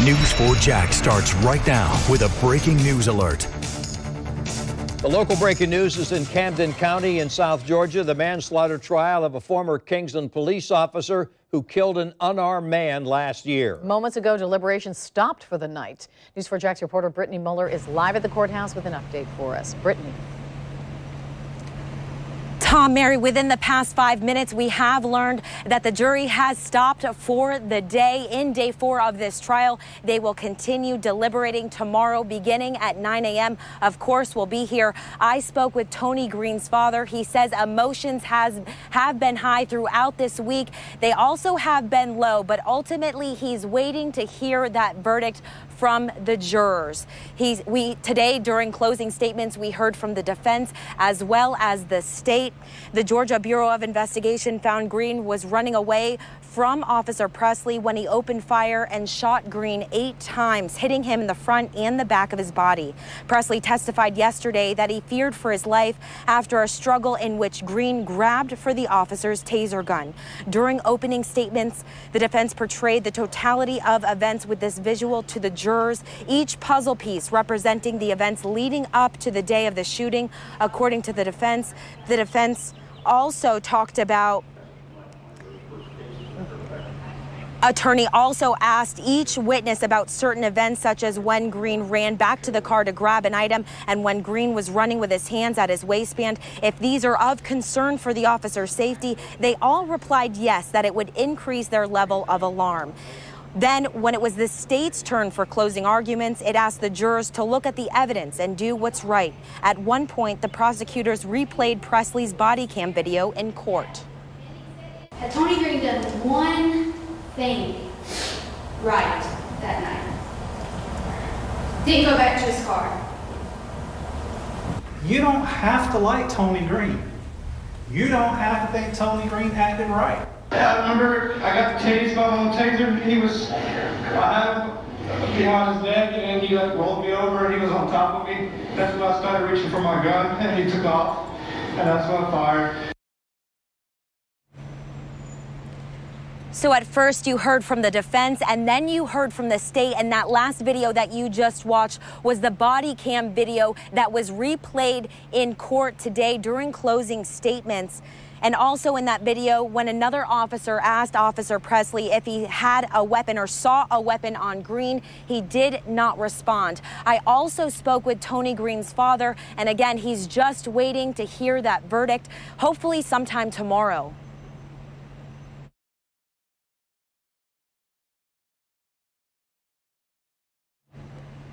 News 4 Jax starts right now with a breaking news alert. The local breaking news is in Camden County in South Georgia. The manslaughter trial of a former Kingsland police officer who killed an unarmed man last year. Moments ago, deliberations stopped for the night. News 4 Jax reporter Brittany Muller is live at the courthouse with an update for us. Brittany. Tom, Mary, within the past 5 minutes, we have learned that the jury has stopped for the day. In day 4 of this trial, they will continue deliberating tomorrow beginning at 9 a.m. Of course, we'll be here. I spoke with Tony Green's father. He says emotions have been high throughout this week. They also have been low, but ultimately he's waiting to hear that verdict from the jurors. Today, during closing statements, we heard from the defense as well as the state. The Georgia Bureau of Investigation found Green was running away from Officer Presley when he opened fire and shot Green 8 times, hitting him in the front and the back of his body. Presley testified yesterday that he feared for his life after a struggle in which Green grabbed for the officer's taser gun. During opening statements, the defense portrayed the totality of events with this visual to the jurors, each puzzle piece representing the events leading up to the day of the shooting. According to the defense also talked about attorney also asked each witness about certain events, such as when Green ran back to the car to grab an item and when Green was running with his hands at his waistband. If these are of concern for the officer's safety, they all replied yes, that it would increase their level of alarm. Then, when it was the state's turn for closing arguments, it asked the jurors to look at the evidence and do what's right. At one point, the prosecutors replayed Presley's body cam video in court. Had Tony Green done one thing right that night? Didn't go back to his car. You don't have to like Tony Green. You don't have to think Tony Green acted right. Yeah, I remember I got the tased by the taser. He was, I had him behind his neck and he rolled me over and he was on top of me. That's when I started reaching for my gun and he took off and that's when I fired. So at first you heard from the defense and then you heard from the state, and that last video that you just watched was the body cam video that was replayed in court today during closing statements. And also in that video, when another officer asked Officer Presley if he had a weapon or saw a weapon on Green, he did not respond. I also spoke with Tony Green's father, and again, he's just waiting to hear that verdict, hopefully sometime tomorrow.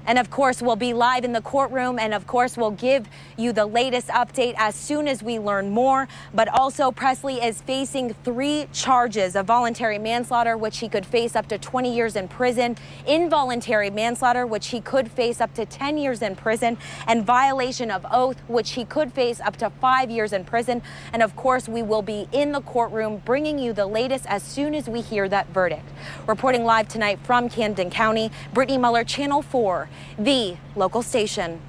And of course, we'll be live in the courtroom, and of course, we'll give you the latest update as soon as we learn more. But also, Presley is facing 3 charges of voluntary manslaughter, which he could face up to 20 years in prison, involuntary manslaughter, which he could face up to 10 years in prison, and violation of oath, which he could face up to 5 years in prison. And of course, we will be in the courtroom bringing you the latest as soon as we hear that verdict. Reporting live tonight from Camden County, Brittany Muller, Channel 4. The local station.